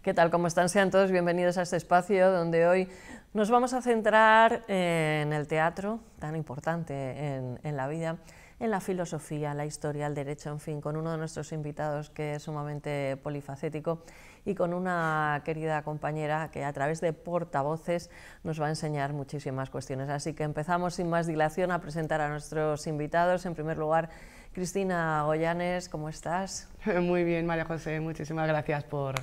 ¿Qué tal? ¿Cómo están? Sean todos bienvenidos a este espacio donde hoy nos vamos a centrar en el teatro, tan importante en la vida, en la filosofía, la historia, el derecho, en fin, con uno de nuestros invitados que es sumamente polifacético y con una querida compañera que a través de Portavoces nos va a enseñar muchísimas cuestiones. Así que empezamos sin más dilación a presentar a nuestros invitados. En primer lugar, Cristina Goyanes, ¿cómo estás? Muy bien, María José, muchísimas gracias por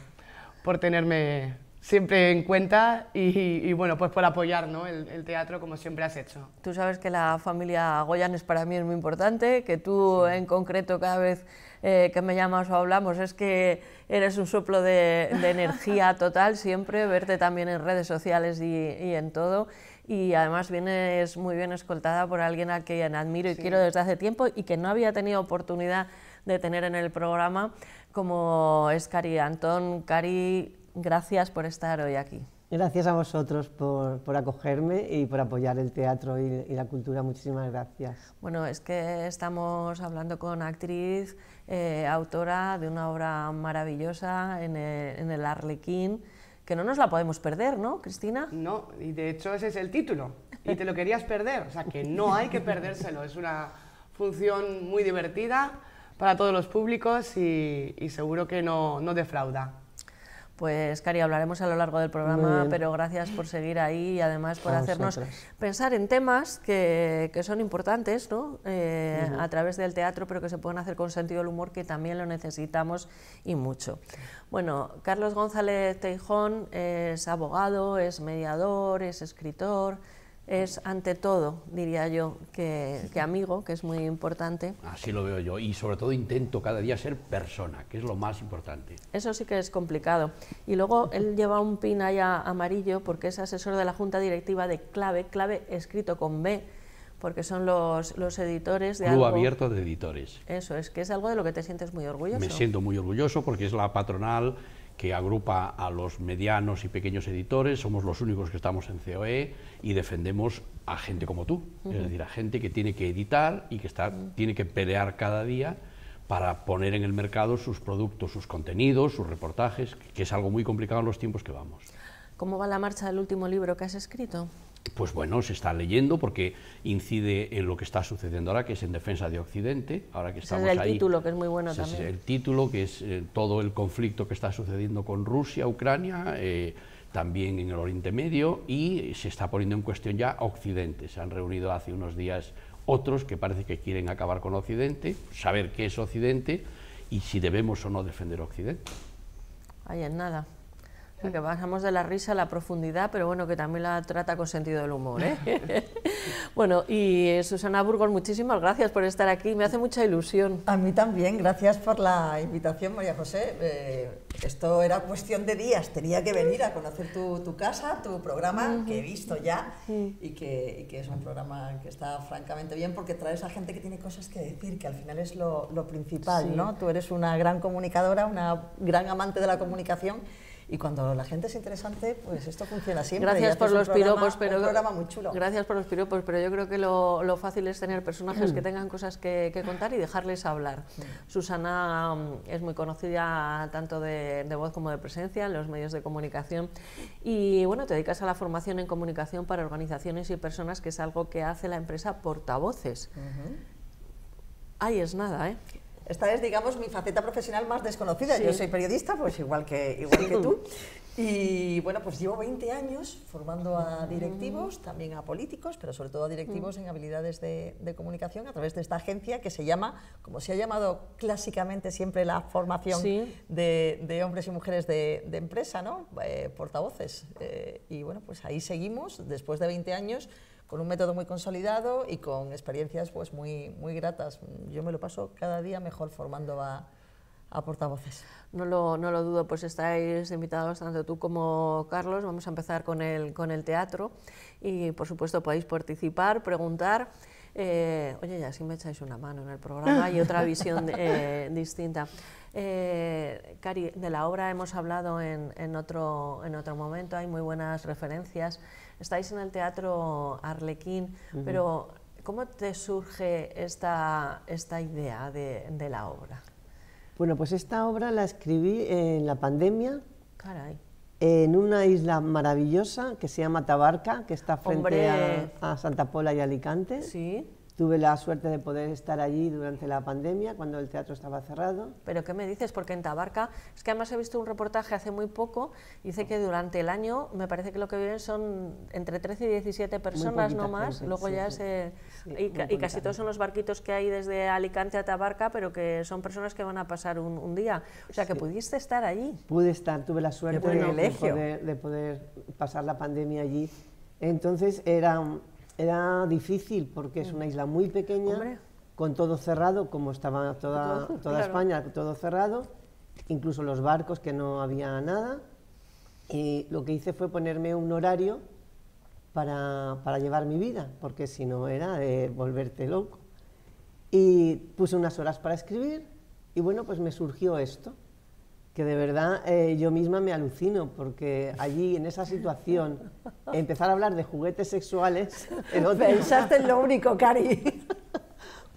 tenerme siempre en cuenta y bueno, pues por apoyar, ¿no?, el teatro como siempre has hecho. Tú sabes que la familia Goyanes para mí es muy importante, que tú en concreto cada vez que me llamas o hablamos es que eres un soplo de energía total siempre, verte también en redes sociales y en todo. Y además vienes muy bien escoltada por alguien a quien admiro y quiero desde hace tiempo y que no había tenido oportunidad de tener en el programa, como es Cari Antón. Cari, gracias por estar hoy aquí. Gracias a vosotros por acogerme y por apoyar el teatro y la cultura. Muchísimas gracias. Bueno, es que estamos hablando con actriz, autora de una obra maravillosa en el Arlequín, que no nos la podemos perder, ¿no, Cristina? No, y de hecho ese es el título, y te lo querías perder, o sea que no hay que perdérselo, es una función muy divertida para todos los públicos y seguro que no defrauda. Pues Cari, hablaremos a lo largo del programa, pero gracias por seguir ahí y además por hacernos pensar en temas que son importantes, ¿no? A través del teatro, pero que se pueden hacer con sentido del humor, que también lo necesitamos y mucho. Bueno, Carlos González Teijón es abogado, es mediador, es escritor, es ante todo, diría yo, que amigo, que es muy importante. Así lo veo yo, y sobre todo intento cada día ser persona, que es lo más importante. Eso sí que es complicado. Y luego él lleva un pin allá amarillo porque es asesor de la Junta Directiva de Clave, Clave escrito con B, porque son los editores de Club algo... abierto de editores. Eso, es que es algo de lo que te sientes muy orgulloso. Me siento muy orgulloso porque es la patronal que agrupa a los medianos y pequeños editores, somos los únicos que estamos en COE y defendemos a gente como tú, es decir, a gente que tiene que editar y que tiene que pelear cada día para poner en el mercado sus productos, sus contenidos, sus reportajes, que es algo muy complicado en los tiempos que vamos. ¿Cómo va la marcha del último libro que has escrito? Pues bueno, se está leyendo porque incide en lo que está sucediendo ahora, que es en defensa de Occidente, ahora que estamos ahí. Ese es el título, que es muy bueno también. Es el título, que es todo el conflicto que está sucediendo con Rusia, Ucrania, también en el Oriente Medio, y se está poniendo en cuestión ya Occidente. Se han reunido hace unos días otros que parece que quieren acabar con Occidente, saber qué es Occidente y si debemos o no defender Occidente. Ahí en nada. O sea, que pasamos de la risa a la profundidad, pero bueno, que también la trata con sentido del humor, ¿eh? Bueno, y Susana Burgos, muchísimas gracias por estar aquí, me hace mucha ilusión. A mí también, gracias por la invitación, María José. Esto era cuestión de días, tenía que venir a conocer tu casa, tu programa, que he visto ya, y que es un programa que está francamente bien, porque traes a gente que tiene cosas que decir, que al final es lo principal, ¿no? Tú eres una gran comunicadora, una gran amante de la comunicación, y cuando la gente es interesante, pues esto funciona siempre. Gracias por los piropos, pero un programa muy chulo. Gracias por los piropos, pero yo creo que lo fácil es tener personajes que tengan cosas que contar y dejarles hablar. Susana es muy conocida tanto de voz como de presencia en los medios de comunicación y bueno, te dedicas a la formación en comunicación para organizaciones y personas, que es algo que hace la empresa Portavoces. Ahí es nada, ¿eh? Esta es, digamos, mi faceta profesional más desconocida. Yo soy periodista, pues igual que tú. Y bueno, pues llevo 20 años formando a directivos, también a políticos, pero sobre todo a directivos en habilidades de comunicación a través de esta agencia que se llama, como se ha llamado clásicamente siempre la formación de hombres y mujeres de empresa, ¿no? Portavoces. Y bueno, pues ahí seguimos, después de 20 años, con un método muy consolidado y con experiencias pues muy gratas. Yo me lo paso cada día mejor formando a Portavoces. No lo dudo, pues estáis invitados tanto tú como Carlos. Vamos a empezar con el teatro y por supuesto podéis participar, preguntar. Oye, ya si me echáis una mano en el programa y otra visión distinta. Cari, de la obra hemos hablado en otro momento, hay muy buenas referencias. Estáis en el Teatro Arlequín, pero ¿cómo te surge esta idea de la obra? Bueno, pues esta obra la escribí en la pandemia, Caray. En una isla maravillosa que se llama Tabarca, que está frente a Santa Pola y Alicante. Sí. Tuve la suerte de poder estar allí durante la pandemia, cuando el teatro estaba cerrado. ¿Pero qué me dices? Porque en Tabarca, es que además he visto un reportaje hace muy poco, dice que durante el año, me parece que lo que viven son entre 13 y 17 personas, no más, gente, luego sí, ya sí. se... Sí, y casi todos son los barquitos que hay desde Alicante a Tabarca, pero que son personas que van a pasar un día. O sea, que pudiste estar allí. Pude estar, tuve la suerte privilegio. de poder pasar la pandemia allí. Entonces era difícil porque es una isla muy pequeña, Hombre. con todo cerrado, como estaba toda Claro. España, todo cerrado, incluso los barcos, que no había nada. Y lo que hice fue ponerme un horario para llevar mi vida, porque si no era de volverte loco. Y puse unas horas para escribir y bueno, pues me surgió esto, que de verdad yo misma me alucino, porque allí en esa situación, empezar a hablar de juguetes sexuales, Pensaste en lo único, Cari.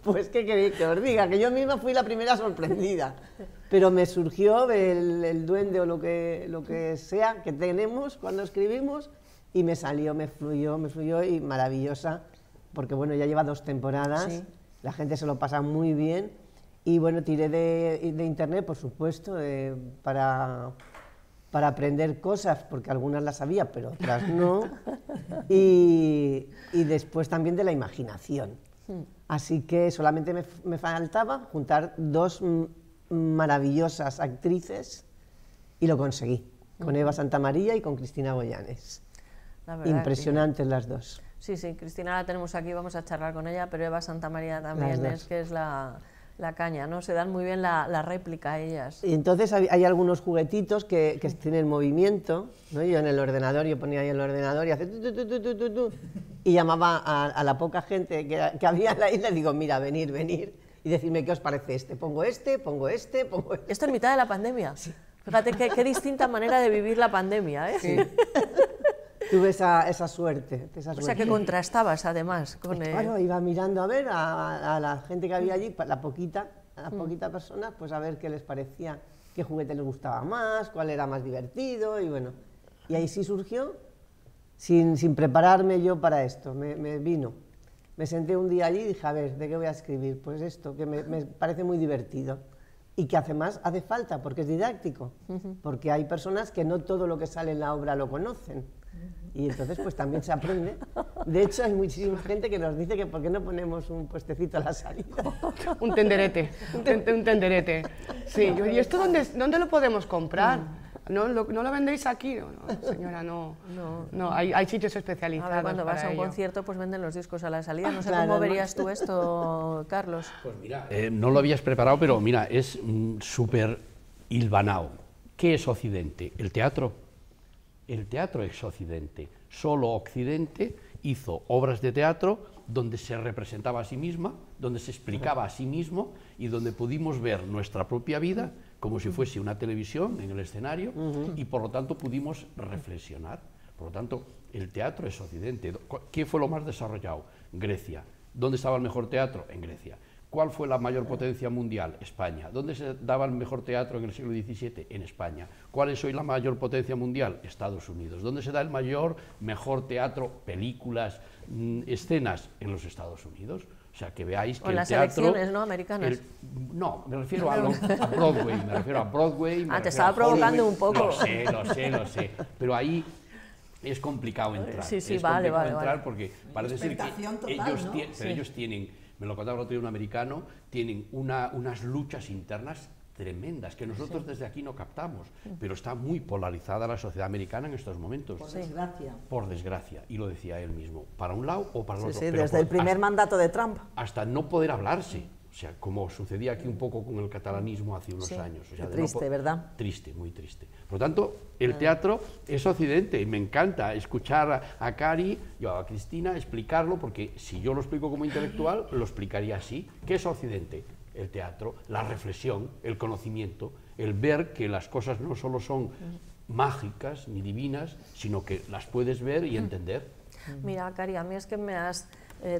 pues qué queréis que os diga, que yo misma fui la primera sorprendida, pero me surgió el duende o lo que sea que tenemos cuando escribimos y me salió, me fluyó y maravillosa, porque bueno, ya lleva 2 temporadas, Sí. la gente se lo pasa muy bien. Y bueno, tiré de internet, por supuesto, para aprender cosas, porque algunas las sabía, pero otras no. Y después también de la imaginación. Así que solamente me faltaba juntar 2 maravillosas actrices y lo conseguí, con Eva Santamaría y con Cristina Goyanes. La verdad Impresionantes las 2. Sí, Cristina la tenemos aquí, vamos a charlar con ella, pero Eva Santamaría también Las dos. es que es la caña, ¿no? Se dan muy bien la réplica ellas. Y entonces hay algunos juguetitos que tienen movimiento, ¿no? Yo en el ordenador, yo ponía ahí el ordenador y hacía tu, y llamaba a la poca gente que había en la isla y digo, mira, venir, y decirme qué os parece este, pongo este. Esto en mitad de la pandemia. Fíjate qué distinta manera de vivir la pandemia, ¿eh? Sí. Tuve esa suerte. O sea, que contrastabas además con... Claro, iba mirando a ver a la gente que había allí, a las poquitas personas, pues a ver qué les parecía, qué juguete les gustaba más, cuál era más divertido, y bueno. Y ahí sí surgió, sin prepararme yo para esto, me vino. Me senté un día allí y dije, a ver, ¿de qué voy a escribir? Pues esto, que me parece muy divertido. Y que además hace falta, porque es didáctico, porque hay personas que no todo lo que sale en la obra lo conocen. Y entonces pues también se aprende. De hecho hay muchísima gente que nos dice que por qué no ponemos un puestecito a la salida. Un tenderete, un tenderete. Sí, ¿y esto dónde lo podemos comprar? ¿No lo vendéis aquí? No, señora, no. Hay sitios especializados. A ver, cuando vas para a un ello. concierto, pues venden los discos a la salida. No sé Claro, cómo ¿no? verías tú esto, Carlos. Pues mira, no lo habías preparado, pero mira, es súper hilvanado. ¿Qué es Occidente? El teatro. El teatro es Occidente. Solo Occidente hizo obras de teatro donde se representaba a sí misma, donde se explicaba a sí mismo y donde pudimos ver nuestra propia vida como si fuese una televisión en el escenario y por lo tanto pudimos reflexionar. Por lo tanto, el teatro es Occidente. ¿Qué fue lo más desarrollado? Grecia. ¿Dónde estaba el mejor teatro? En Grecia. ¿Cuál fue la mayor potencia mundial? España. ¿Dónde se daba el mejor teatro en el siglo XVII? En España. ¿Cuál es hoy la mayor potencia mundial? Estados Unidos. ¿Dónde se da el mejor teatro, películas, escenas? En los Estados Unidos. O sea, que veáis que O en el las teatro... elecciones, ¿no? Americanas. No, me refiero a Broadway. Me refiero a Broadway. Ah, te estaba provocando un poco. Lo sé. Pero ahí... es complicado entrar. Sí, es vale. complicado entrar porque parece ser que Expectación total, ellos, ¿no? pero ellos tienen, me lo contaba el otro día un americano, tienen unas luchas internas tremendas que nosotros desde aquí no captamos, pero está muy polarizada la sociedad americana en estos momentos. Por desgracia. Por desgracia, y lo decía él mismo, para un lado o para el Sí, otro. sí, pero desde el primer hasta, mandato de Trump. hasta no poder hablarse. O sea, como sucedía aquí un poco con el catalanismo hace unos años. O sea, Qué de no triste, ¿verdad? Triste, muy triste. Por lo tanto, el teatro es Occidente y me encanta escuchar a Cari y a Cristina explicarlo, porque si yo lo explico como intelectual, lo explicaría así. ¿Qué es Occidente? El teatro, la reflexión, el conocimiento, el ver que las cosas no solo son mágicas ni divinas, sino que las puedes ver y entender. Mira, Cari, a mí es que me has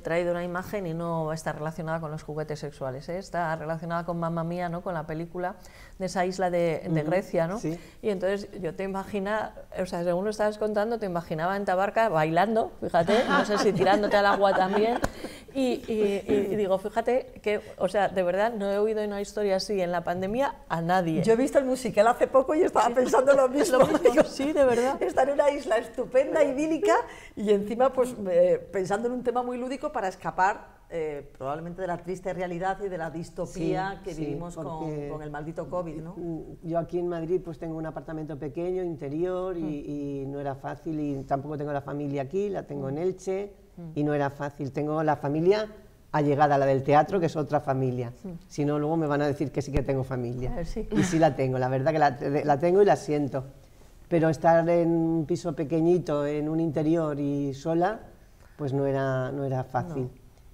traído una imagen y no está relacionada con los juguetes sexuales, ¿eh? Está relacionada con Mamma Mía, ¿no? Con la película de esa isla de Grecia, ¿no? Sí. Y entonces yo te imagina, o sea, según lo estabas contando, te imaginaba en Tabarca bailando, fíjate, no sé si tirándote al agua también. Y digo, fíjate que, o sea, de verdad no he oído una historia así en la pandemia a nadie. Yo he visto el musical hace poco y estaba pensando lo mismo. Digo, sí, de verdad. Estar en una isla estupenda, idílica, y encima pues pensando en un tema muy lúdico para escapar probablemente de la triste realidad y de la distopía que vivimos con el maldito COVID, ¿no? Yo aquí en Madrid pues tengo un apartamento pequeño, interior, y no era fácil, y tampoco tengo la familia aquí, la tengo en Elche, y no era fácil. Tengo la familia allegada a la del teatro, que es otra familia. Si no, luego me van a decir que sí que tengo familia. Sí. Y sí la tengo, la verdad que la tengo y la siento. Pero estar en un piso pequeñito, en un interior y sola, pues no era fácil. No.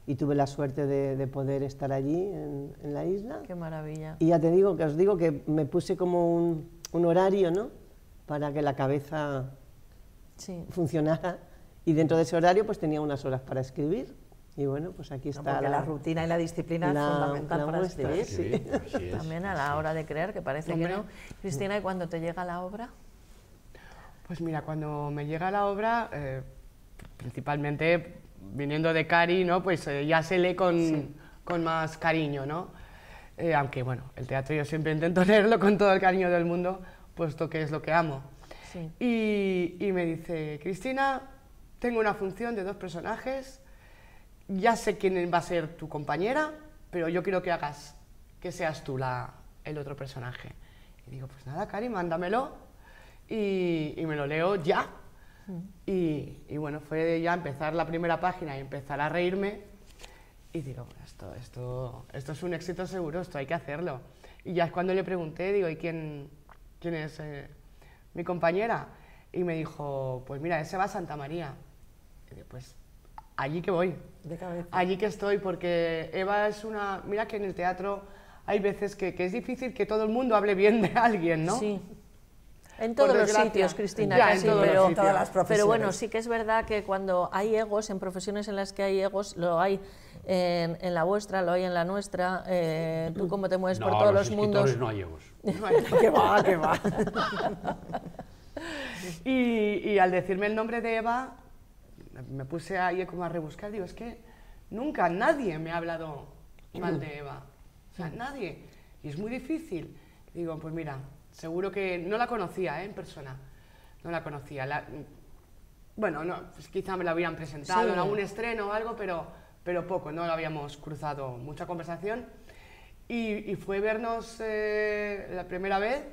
Y tuve la suerte de poder estar allí, en la isla. Qué maravilla. Y ya te digo, os digo que me puse como un horario, ¿no? Para que la cabeza funcionara. Y dentro de ese horario pues tenía unas horas para escribir. Y bueno, pues aquí está. Porque la rutina y la disciplina es fundamental para escribir. Sí. Así es, también a la hora de crear, que parece que no. Cristina, ¿y cuando te llega la obra? Pues mira, cuando me llega la obra, principalmente viniendo de Cari, ¿no? Pues ya se lee con más cariño, ¿no? Aunque bueno, el teatro yo siempre intento leerlo con todo el cariño del mundo, puesto que es lo que amo. Sí. Y me dice, Cristina, tengo una función de 2 personajes, ya sé quién va a ser tu compañera, pero yo quiero que seas tú el otro personaje. Y digo, pues nada, Cari, mándamelo, y me lo leo ya. Y bueno, fue ya empezar la primera página y empezar a reírme, y digo, esto es un éxito seguro, esto hay que hacerlo. Y ya es cuando le pregunté, digo, ¿y quién es mi compañera? Y me dijo, pues mira, ese va a Santa María. Y digo, pues allí que voy, de cabeza. Allí que estoy, porque Eva es una... Mira que en el teatro hay veces que es difícil que todo el mundo hable bien de alguien, ¿no? Sí. En todos los sitios, Cristina, ya, casi, en todos los todas las sitios. profesiones. pero bueno, sí que es verdad que cuando hay egos, en profesiones en las que hay egos, lo hay en la vuestra, lo hay en la nuestra, tú cómo te mueves por todos los mundos. No hay egos. ¡Qué va, qué va! Y al decirme el nombre de Eva, me puse ahí como a rebuscar, digo, es que nunca nadie me ha hablado mal de Eva, o sea, nadie, y es muy difícil. Digo, pues mira, seguro que no la conocía en persona, no la conocía. Bueno, no, pues quizá me la habían presentado en algún estreno o algo, pero poco, no lo habíamos cruzado mucha conversación. Y fue vernos la primera vez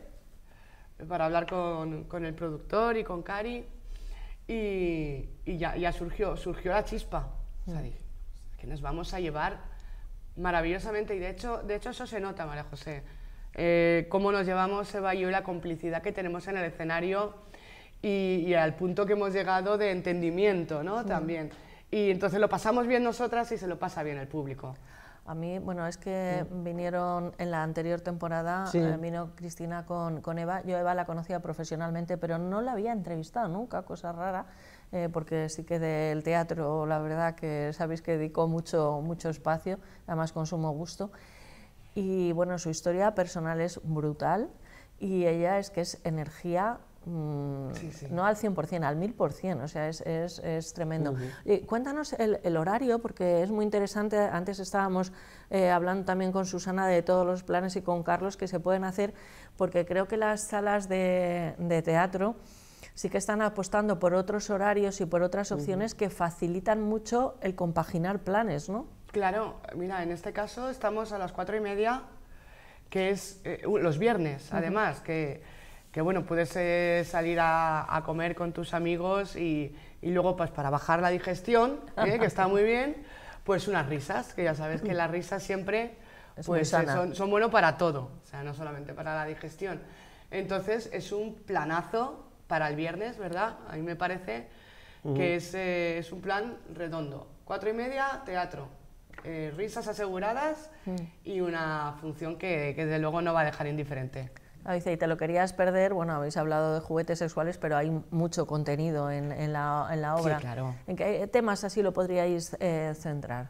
para hablar con el productor y con Cari, y ya surgió la chispa. O sea, dije, que nos vamos a llevar maravillosamente, y de hecho eso se nota, María José. Cómo nos llevamos Eva y yo, la complicidad que tenemos en el escenario, y al punto que hemos llegado de entendimiento, ¿no? También. Y entonces lo pasamos bien nosotras y se lo pasa bien el público. A mí, bueno, es que vinieron en la anterior temporada, vino Cristina con Eva. Yo Eva la conocía profesionalmente, pero no la había entrevistado nunca, cosa rara, porque sí que del teatro, la verdad que sabéis que dedicó mucho espacio, además con sumo gusto. Y bueno, su historia personal es brutal, y ella es que es energía, no al 100%, al 1000%, o sea, es tremendo. Cuéntanos el horario, porque es muy interesante. Antes estábamos hablando también con Susana de todos los planes, y con Carlos, que se pueden hacer, porque creo que las salas de teatro sí que están apostando por otros horarios y por otras opciones que facilitan mucho el compaginar planes, ¿no? Claro, mira, en este caso estamos a las 4:30, que es los viernes, además, que bueno, puedes salir a comer con tus amigos, y luego pues para bajar la digestión, que está muy bien, pues unas risas, que ya sabes que las risas siempre pues, son buenos para todo, o sea, no solamente para la digestión. Entonces es un planazo para el viernes, ¿verdad? A mí me parece que es un plan redondo. 4:30, teatro, risas aseguradas, y una función que desde luego no va a dejar indiferente. Dice, y te lo querías perder, bueno, habéis hablado de juguetes sexuales, pero hay mucho contenido en la obra. Sí, claro. ¿En qué temas así lo podríais centrar?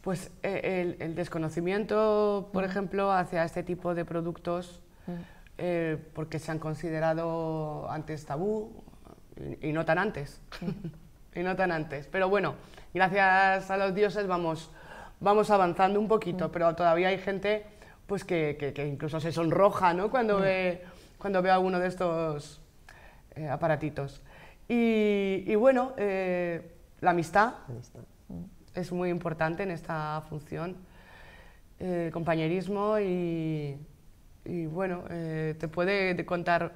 Pues el desconocimiento, por ejemplo, hacia este tipo de productos, porque se han considerado antes tabú y no tan antes. Y no tan antes. Pero bueno, gracias a los dioses vamos avanzando un poquito, pero todavía hay gente pues que incluso se sonroja, ¿no? cuando ve alguno de estos aparatitos. Y bueno, la amistad es muy importante en esta función, compañerismo y bueno, te puede contar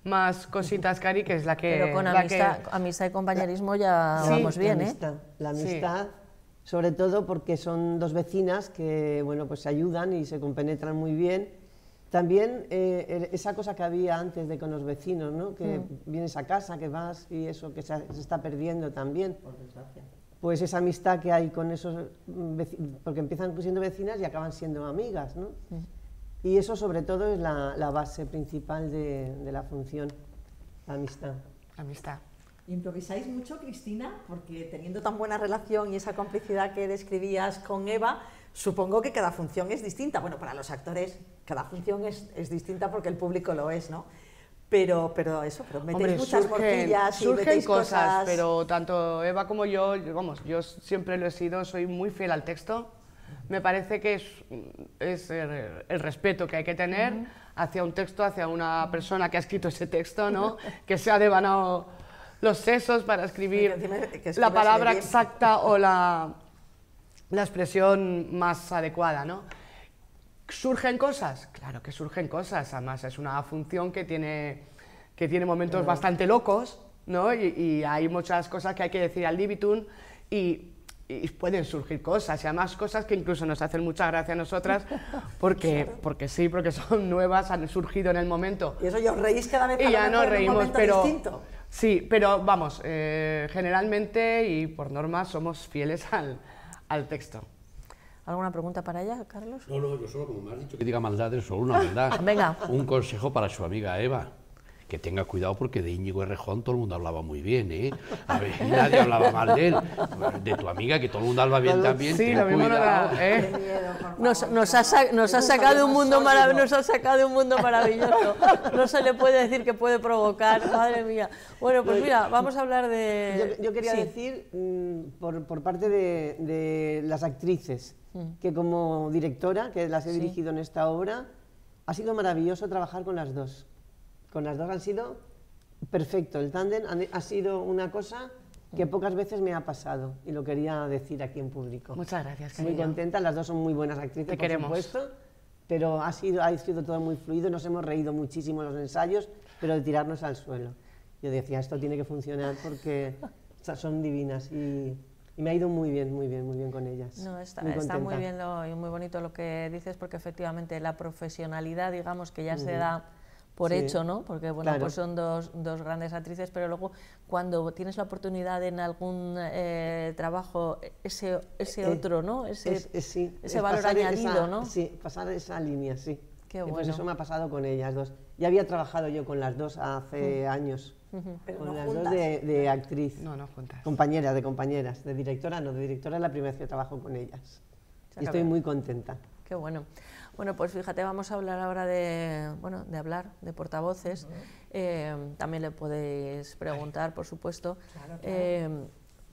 más cositas, Cari, que es la que... Pero con amistad y compañerismo ya Sí, vamos bien, la amistad, sobre todo porque son dos vecinas que, bueno, pues se ayudan y se compenetran muy bien. También esa cosa que había antes de con los vecinos, ¿no? Que vienes a casa, que vas y eso que se está perdiendo también. Por desgracia. Pues esa amistad que hay con esos vecinos, porque empiezan siendo vecinas y acaban siendo amigas, ¿no? Y eso sobre todo es la base principal de la función, la amistad. Amistad. ¿Improvisáis mucho, Cristina? Porque teniendo tan buena relación y esa complicidad que describías con Eva, supongo que cada función es distinta. Bueno, para los actores cada función es distinta porque el público lo es, ¿no? Pero metéis muchas morcillas y surgen metéis cosas, pero tanto Eva como yo, vamos, yo siempre lo he sido, soy muy fiel al texto. Me parece que es el respeto que hay que tener hacia un texto, hacia una persona que ha escrito ese texto, ¿no? Que se ha devanado los sesos para escribir la palabra exacta o la expresión más adecuada, ¿no? ¿Surgen cosas? Claro que surgen cosas, además es una función que tiene momentos bastante locos, ¿no? Y hay muchas cosas que hay que decir al libitum y pueden surgir cosas, y además cosas que incluso nos hacen mucha gracia a nosotras, porque son nuevas, han surgido en el momento. Y eso ya os reís cada vez que y ya nos reímos, pero distinto. Sí, pero vamos, generalmente y por norma somos fieles al texto. ¿Alguna pregunta para ella, Carlos? No, yo solo, como me has dicho que diga maldades, solo una maldad. Venga. Un consejo para su amiga Eva. Que tenga cuidado porque de Íñigo Errejón todo el mundo hablaba muy bien, ¿eh? A ver, nadie hablaba mal de él. De tu amiga, que todo el mundo habla bien también, sí, ten lo mismo cuidado. Nos ha sacado de un mundo maravilloso. No se le puede decir que puede provocar, madre mía. Bueno, pues mira, vamos a hablar de... Yo quería decir, por parte de las actrices, que como directora, que las he dirigido en esta obra, ha sido maravilloso trabajar con las dos. Con las dos han sido perfecto. El tándem ha sido una cosa que pocas veces me ha pasado y lo quería decir aquí en público. Muchas gracias, Muy cariño. contenta, las dos son muy buenas actrices, Te por queremos. supuesto, pero ha sido todo muy fluido, nos hemos reído muchísimo en los ensayos, pero de tirarnos al suelo. Yo decía, esto tiene que funcionar porque son divinas y me ha ido muy bien con ellas. No, está contenta. muy bien y muy bonito lo que dices, porque efectivamente la profesionalidad, digamos, que ya se da por hecho, ¿no? Porque bueno, claro. pues son dos grandes actrices, pero luego cuando tienes la oportunidad en algún trabajo, ese otro, ¿no? Ese valor añadido, ¿no? Sí, pasar esa línea, sí. Qué bueno. Pues eso me ha pasado con ellas dos. Ya había trabajado yo con las dos hace años. Pero con no las juntas. dos de actriz. No juntas. Compañeras, de directora no, de directora es la primera vez que trabajo con ellas. Y estoy muy contenta. Qué bueno. Bueno, pues fíjate, vamos a hablar ahora de portavoces. También le podéis preguntar, por supuesto. Claro.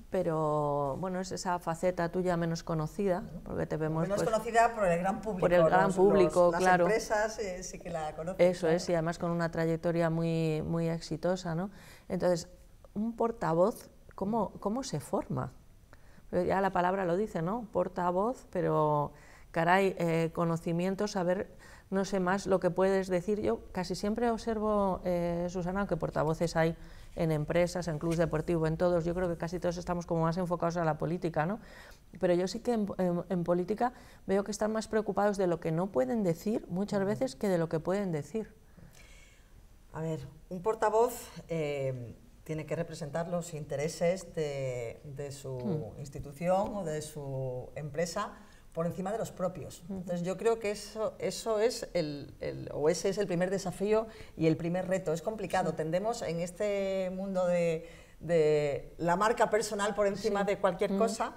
Pero bueno, es esa faceta tuya menos conocida, porque te vemos... Menos pues, conocida por el gran público. Por el gran público, claro. Las empresas sí que la conocen. Eso es, y además con una trayectoria muy exitosa, ¿no? Entonces, un portavoz, ¿cómo se forma? Pero ya la palabra lo dice, ¿no? Portavoz, pero... Caray, conocimiento, saber, no sé más lo que puedes decir. Yo casi siempre observo, Susana, que portavoces hay en empresas, en clubes deportivos, en todos. Yo creo que casi todos estamos como más enfocados a la política, ¿no? Pero yo sí que en política veo que están más preocupados de lo que no pueden decir muchas veces que de lo que pueden decir. A ver, un portavoz tiene que representar los intereses de su institución o de su empresa por encima de los propios. Entonces yo creo que eso es ese es el primer desafío y el primer reto. Es complicado, tendemos en este mundo de la marca personal por encima de cualquier cosa,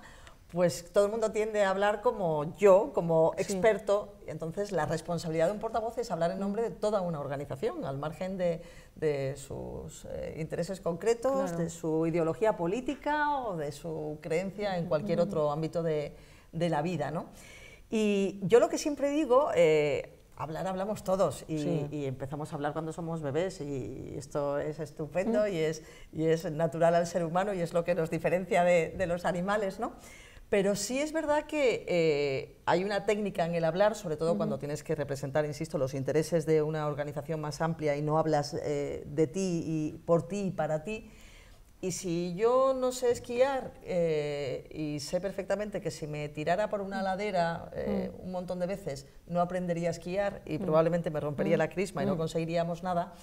pues todo el mundo tiende a hablar como yo, como experto, y entonces la responsabilidad de un portavoz es hablar en nombre de toda una organización, al margen de sus intereses concretos, de su ideología política o de su creencia en cualquier otro ámbito de la vida, ¿no? Y yo lo que siempre digo, hablar hablamos todos y empezamos a hablar cuando somos bebés y esto es estupendo y es natural al ser humano y es lo que nos diferencia de los animales, ¿no? Pero sí es verdad que hay una técnica en el hablar, sobre todo cuando tienes que representar, insisto, los intereses de una organización más amplia y no hablas de ti y por ti y para ti. Y si yo no sé esquiar y sé perfectamente que si me tirara por una ladera un montón de veces no aprendería a esquiar y probablemente me rompería la crisma y no conseguiríamos nada,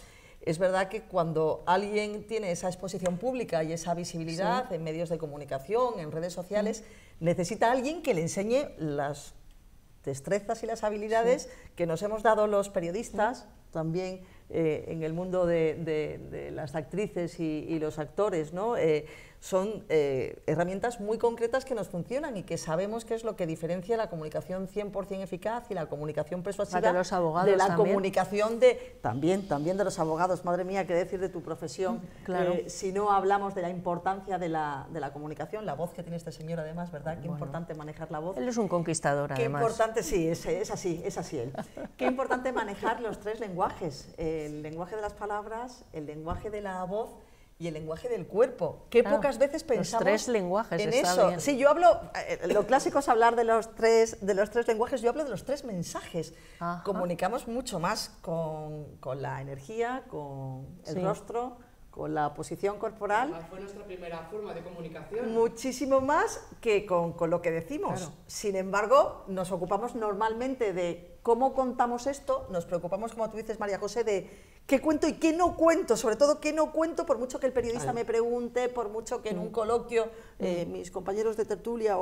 es verdad que cuando alguien tiene esa exposición pública y esa visibilidad en medios de comunicación, en redes sociales, necesita a alguien que le enseñe las destrezas y las habilidades que nos hemos dado los periodistas, también en el mundo de las actrices y los actores, ¿no? Son herramientas muy concretas que nos funcionan y que sabemos que es lo que diferencia la comunicación 100% eficaz y la comunicación persuasiva de los abogados de la también. Comunicación también de los abogados. Madre mía, qué decir de tu profesión, Claro. si no hablamos de la importancia de la comunicación, la voz que tiene este señor además, ¿verdad? Qué importante manejar la voz. Él es un conquistador, Qué además. importante, sí, es así él. Qué importante manejar los tres lenguajes, el lenguaje de las palabras, el lenguaje de la voz y el lenguaje del cuerpo. Qué Claro, pocas veces pensamos los tres lenguajes, en está eso. bien. Sí, yo hablo, lo clásico es hablar de los tres lenguajes, yo hablo de los tres mensajes. Ajá. Comunicamos mucho más con la energía, con el rostro, con la posición corporal. Además, fue nuestra primera forma de comunicación. Muchísimo más que con lo que decimos. Claro. Sin embargo, nos ocupamos normalmente de cómo contamos esto, nos preocupamos, como tú dices, María José, de qué cuento y qué no cuento, sobre todo qué no cuento, por mucho que el periodista me pregunte, por mucho que en un coloquio mis compañeros de tertulia,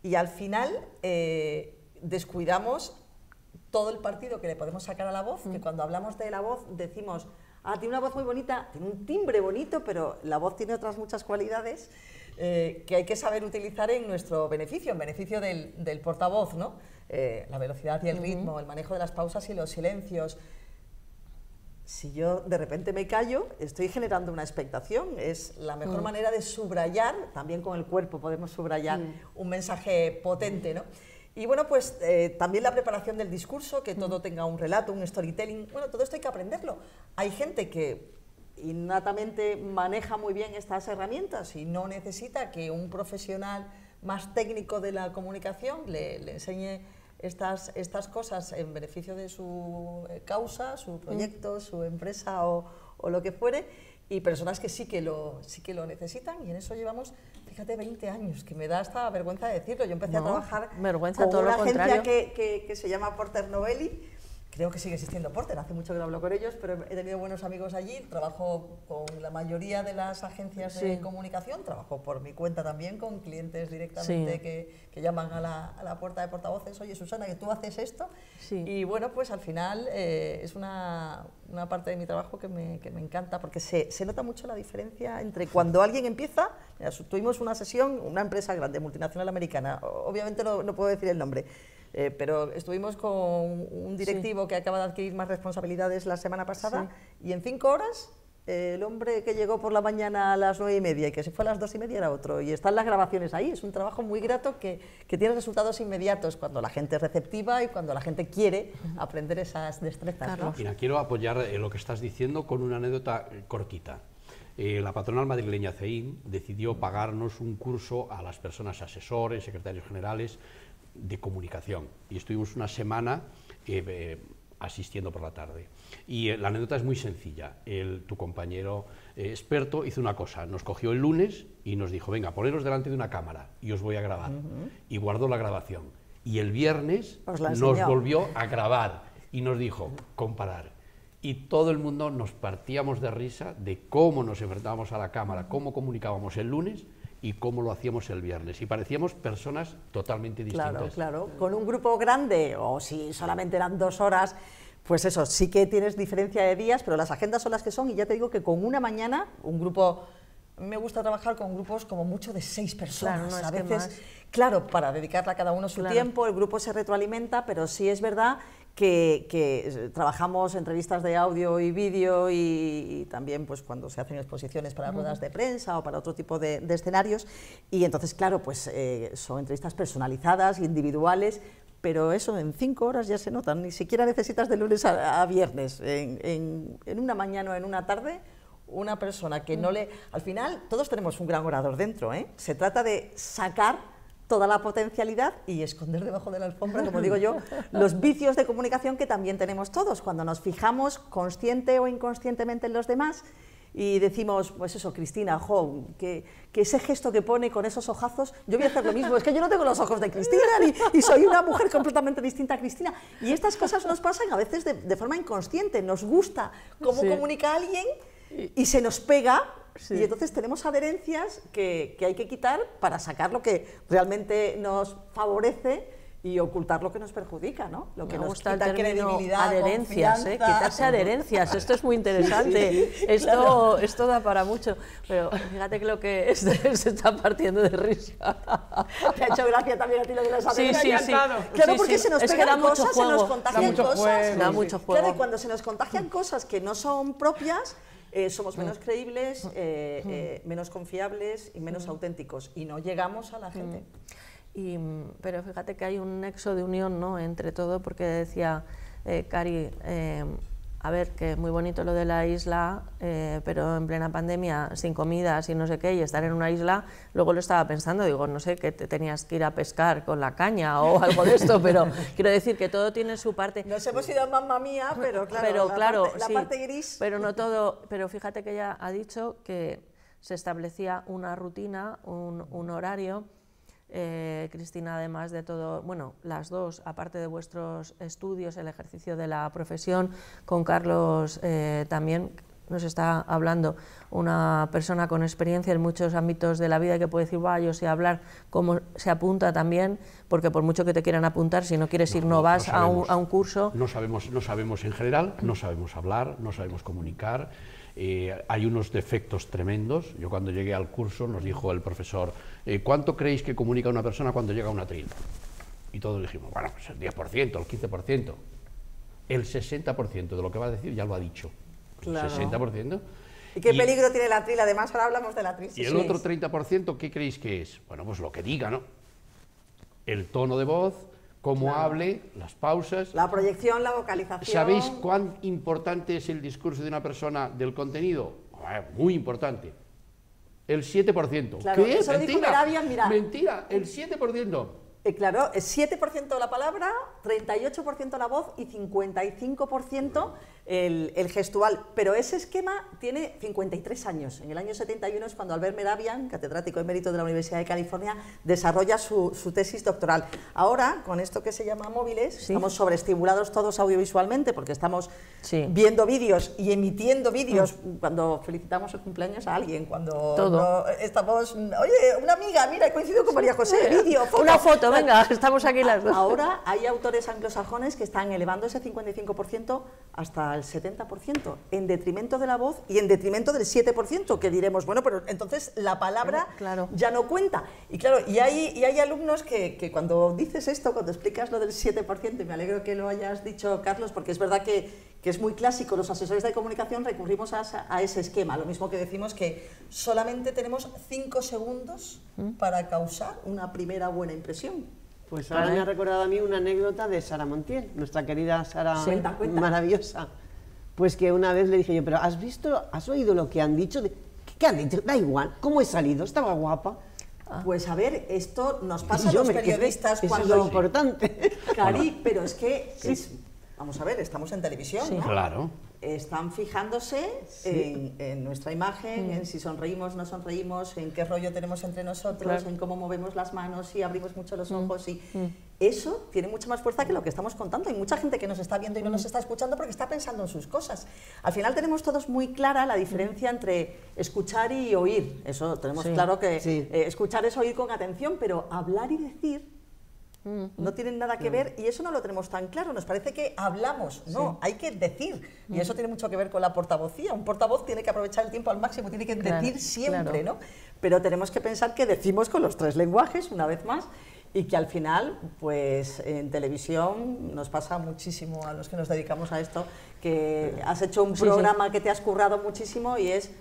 y al final descuidamos todo el partido que le podemos sacar a la voz, que cuando hablamos de la voz decimos, tiene una voz muy bonita, tiene un timbre bonito, pero la voz tiene otras muchas cualidades que hay que saber utilizar en nuestro beneficio, en beneficio del portavoz, ¿no? La velocidad y el ritmo, el manejo de las pausas y los silencios. Si yo de repente me callo, estoy generando una expectación. Es la mejor manera de subrayar, también con el cuerpo podemos subrayar un mensaje potente, ¿no? Y bueno, pues también la preparación del discurso, que todo tenga un relato, un storytelling. Bueno, todo esto hay que aprenderlo. Hay gente que innatamente maneja muy bien estas herramientas y no necesita que un profesional más técnico de la comunicación le enseñe estas cosas en beneficio de su causa, su proyecto, su empresa o lo que fuere, y personas que sí que lo necesitan, y en eso llevamos, fíjate, 20 años, que me da hasta vergüenza decirlo. Yo empecé a trabajar vergüenza, con todo una lo agencia contrario. que se llama Porter Novelli. Creo que sigue existiendo Porter, hace mucho que no hablo con ellos, pero he tenido buenos amigos allí, trabajo con la mayoría de las agencias de comunicación, trabajo por mi cuenta también con clientes directamente que llaman a la puerta de portavoces, oye Susana, que tú haces esto, y bueno, pues al final es una parte de mi trabajo que me encanta, porque se nota mucho la diferencia entre cuando alguien empieza. Mira, tuvimos una sesión, una empresa grande, multinacional americana, obviamente no puedo decir el nombre, pero estuvimos con un directivo que acaba de adquirir más responsabilidades la semana pasada, y en 5 horas el hombre que llegó por la mañana a las 9:30 y que se fue a las 2:30 era otro, y están las grabaciones ahí. Es un trabajo muy grato que tiene resultados inmediatos cuando la gente es receptiva y cuando la gente quiere aprender esas destrezas, ¿no? Mira, quiero apoyar lo que estás diciendo con una anécdota cortita. La patronal madrileña CEIN decidió pagarnos un curso a las personas asesores, secretarios generales de comunicación, y estuvimos una semana asistiendo por la tarde. Y la anécdota es muy sencilla. Tu compañero experto hizo una cosa, nos cogió el lunes y nos dijo, venga, poneros delante de una cámara y os voy a grabar. Y guardó la grabación. Y el viernes nos volvió a grabar y nos dijo, comparar. Y todo el mundo nos partíamos de risa de cómo nos enfrentábamos a la cámara, cómo comunicábamos el lunes y cómo lo hacíamos el viernes. Y parecíamos personas totalmente distintas. Claro, claro. Con un grupo grande, o si solamente eran 2 horas, pues eso, sí que tienes diferencia de días, pero las agendas son las que son, y ya te digo que con una mañana, un grupo... Me gusta trabajar con grupos como mucho de 6 personas, claro, no, a veces, claro, para dedicarle a cada uno su tiempo, el grupo se retroalimenta, pero sí es verdad que trabajamos entrevistas de audio y vídeo y también pues cuando se hacen exposiciones para ruedas de prensa o para otro tipo de escenarios, y entonces claro, pues son entrevistas personalizadas, individuales, pero eso en 5 horas ya se notan, ni siquiera necesitas de lunes a viernes, en una mañana o en una tarde, una persona que no le... Al final, todos tenemos un gran orador dentro, ¿eh? Se trata de sacar toda la potencialidad y esconder debajo de la alfombra, como digo yo, los vicios de comunicación que también tenemos todos. Cuando nos fijamos consciente o inconscientemente en los demás y decimos, pues eso, Cristina, jo, que ese gesto que pone con esos ojazos, yo voy a hacer lo mismo, es que yo no tengo los ojos de Cristina y soy una mujer completamente distinta a Cristina. Y estas cosas nos pasan a veces de forma inconsciente, nos gusta cómo comunica alguien y se nos pega, y entonces tenemos adherencias que hay que quitar para sacar lo que realmente nos favorece y ocultar lo que nos perjudica, ¿no? Lo que Me nos gusta quita el término credibilidad, adherencias, quitarse adherencias, esto es muy interesante, esto da para mucho, pero fíjate que lo que se está partiendo de risa. Te ha hecho gracia también a ti lo de las adherencias. Claro, porque se nos pegan cosas, se nos contagian cosas. Da mucho juego. Claro, y cuando se nos contagian cosas que no son propias, somos menos creíbles, menos confiables y menos auténticos, y no llegamos a la gente. Pero fíjate que hay un nexo de unión, ¿no?, entre todo, porque decía Cari, a ver, que es muy bonito lo de la isla, pero en plena pandemia, sin comida, sin no sé qué, y estar en una isla, luego lo estaba pensando, digo, no sé, que te tenías que ir a pescar con la caña o algo de esto, pero quiero decir que todo tiene su parte. Nos hemos ido a Mamma Mía, pero claro, la parte gris. Pero no todo, pero fíjate que ella ha dicho que se establecía una rutina, un horario. Cristina, además de todo, bueno, las dos, aparte de vuestros estudios, el ejercicio de la profesión, con Carlos también nos está hablando una persona con experiencia en muchos ámbitos de la vida que puede decir, yo sé hablar, cómo se apunta también, porque por mucho que te quieran apuntar, si no quieres ir, no vas a un curso. No sabemos en general, no sabemos hablar, no sabemos comunicar. Hay unos defectos tremendos. Yo cuando llegué al curso nos dijo el profesor, ¿cuánto creéis que comunica una persona cuando llega a un atril? Y todos dijimos, bueno, pues el 10%, el 15%. El 60% de lo que va a decir ya lo ha dicho. Claro. El 60%. ¿Y qué peligro tiene el atril? Además, ahora hablamos del atril. Y el otro 30%, ¿qué creéis que es? Bueno, pues lo que diga, ¿no? El tono de voz, cómo hable, las pausas. La proyección, la vocalización. ¿Sabéis cuán importante es el discurso de una persona del contenido? Muy importante. El 7%. Claro, ¿Qué? eso lo dijo Meravian, mira. Mentira, el 7%. Claro, es 7% la palabra, 38% la voz y 55% el gestual. Pero ese esquema tiene 53 años. En el año 71 es cuando Albert Meravian, catedrático emérito de la Universidad de California, desarrolla su tesis doctoral. Ahora, con esto que se llama móviles, estamos sobreestimulados todos audiovisualmente porque estamos viendo vídeos y emitiendo vídeos cuando felicitamos el cumpleaños a alguien, cuando estamos... Oye, una amiga, mira, he coincidido con María José, vídeo, foto. Una foto, venga, estamos aquí las dos. Ahora hay autores anglosajones que están elevando ese 55% hasta el 70%, en detrimento de la voz y en detrimento del 7%, que diremos, bueno, pero entonces la palabra ya no cuenta. Y claro, y hay alumnos que cuando dices esto, cuando explicas lo del 7%, y me alegro que lo hayas dicho, Carlos, porque es verdad que es muy clásico, los asesores de comunicación recurrimos a ese esquema, lo mismo que decimos que solamente tenemos 5 segundos para causar una primera buena impresión. Pues ahora me ha recordado a mí una anécdota de Sara Montiel, nuestra querida Sara, Cuenta. maravillosa. Pues que una vez le dije yo, pero ¿has oído lo que han dicho? ¿Qué han dicho? Da igual, ¿cómo he salido? Estaba guapa. Pues a ver, esto nos pasa a Yo los me periodistas quedé, cuando... eso es lo importante. Cari, pero es que... Vamos a ver, estamos en televisión, ¿no? Claro. Están fijándose en nuestra imagen, en si sonreímos, no sonreímos, en qué rollo tenemos entre nosotros, en cómo movemos las manos, si abrimos mucho los ojos. eso tiene mucha más fuerza que lo que estamos contando. Hay mucha gente que nos está viendo y no nos está escuchando porque está pensando en sus cosas. Al final tenemos todos muy clara la diferencia entre escuchar y oír. Eso tenemos claro que escuchar es oír con atención, pero hablar y decir no tienen nada que ver, y eso no lo tenemos tan claro. Nos parece que hablamos, no, hay que decir, y eso tiene mucho que ver con la portavocía. Un portavoz tiene que aprovechar el tiempo al máximo, tiene que decir siempre, ¿no? Pero tenemos que pensar que decimos con los 3 lenguajes, una vez más, y que al final, pues en televisión nos pasa muchísimo a los que nos dedicamos a esto, que has hecho un programa que te has currado muchísimo y es: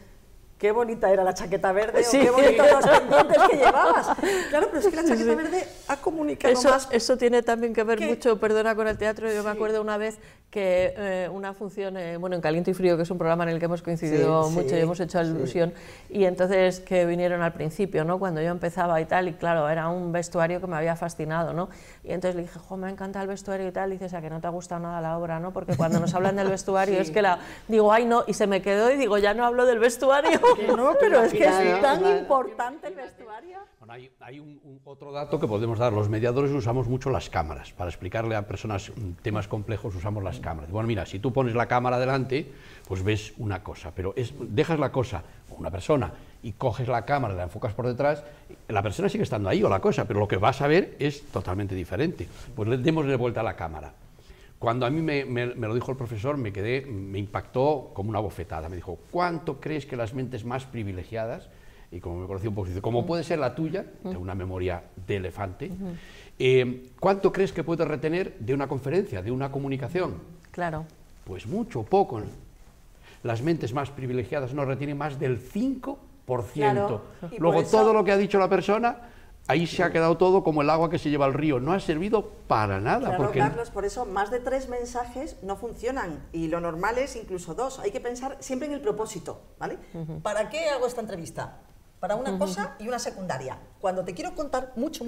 qué bonita era la chaqueta verde, o qué bonitos los pendientes que llevabas. Claro, pero es que la chaqueta verde ha comunicado más. Eso tiene también que ver mucho, perdona, con el teatro. Yo me acuerdo una vez que una función, bueno, en Caliente y Frío, que es un programa en el que hemos coincidido mucho y hemos hecho alusión, y entonces que vinieron al principio, ¿no?, cuando yo empezaba y tal, y claro, era un vestuario que me había fascinado, ¿no? Y entonces le dije: jo, me encanta el vestuario y tal. Y dices: a que no te ha gustado nada la obra, ¿no? Porque cuando nos hablan del vestuario es que digo, ay, no, y se me quedó y digo, ya no hablo del vestuario. No, pero es que es tan importante el vestuario. Bueno, hay otro dato que podemos dar. Los mediadores usamos mucho las cámaras. Para explicarle a personas temas complejos usamos las cámaras. Bueno, mira, si tú pones la cámara delante, pues ves una cosa, pero dejas la cosa, o una persona, y coges la cámara, la enfocas por detrás, la persona sigue estando ahí o la cosa, pero lo que vas a ver es totalmente diferente. Pues démosle vuelta a la cámara. Cuando a mí me lo dijo el profesor, me impactó como una bofetada. Me dijo: ¿cuánto crees que las mentes más privilegiadas, y como me conocí un poco, como puede ser la tuya, de una memoria de elefante, cuánto crees que puedes retener de una conferencia, de una comunicación? Claro. Pues mucho, poco. Las mentes más privilegiadas no retienen más del 5%. Claro. Luego todo lo que ha dicho la persona, ahí se ha quedado todo como el agua que se lleva al río, no ha servido para nada. Claro, porque... Carlos, por eso más de 3 mensajes no funcionan, y lo normal es incluso 2. Hay que pensar siempre en el propósito, ¿vale? ¿Para qué hago esta entrevista? Para una cosa y una secundaria. Cuando te quiero contar mucho,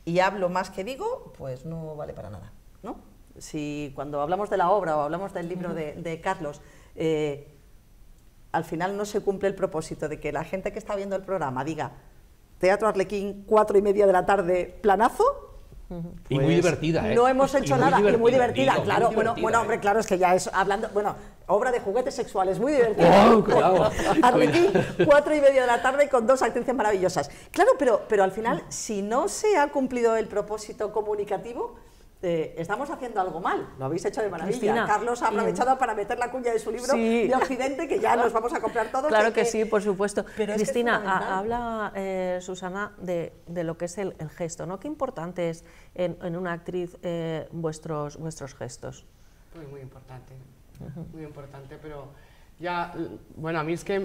y hablo más que digo, pues no vale para nada, ¿no? Si cuando hablamos de la obra o hablamos del libro de Carlos, al final no se cumple el propósito de que la gente que está viendo el programa diga: Teatro Arlequín, 4:30 de la tarde, planazo. Y muy divertida, ¿eh? No hemos hecho nada, y muy divertida, claro. Muy divertida, bueno, hombre, claro, es que ya es hablando, bueno, obra de juguetes sexuales, muy divertida. Oh, cuidado. Arlequín, 4:30 de la tarde, con 2 actrices maravillosas. Claro, pero al final, si no se ha cumplido el propósito comunicativo, estamos haciendo algo mal. Lo habéis hecho de maravilla. Cristina, Carlos ha aprovechado para meter la cuña de su libro de Occidente, que ya nos vamos a comprar todos. Claro que sí, por supuesto. Pero Cristina, es que es habla Susana de lo que es el gesto, ¿no? Qué importante es en una actriz vuestros gestos. Pues muy importante, pero ya, bueno, a mí es que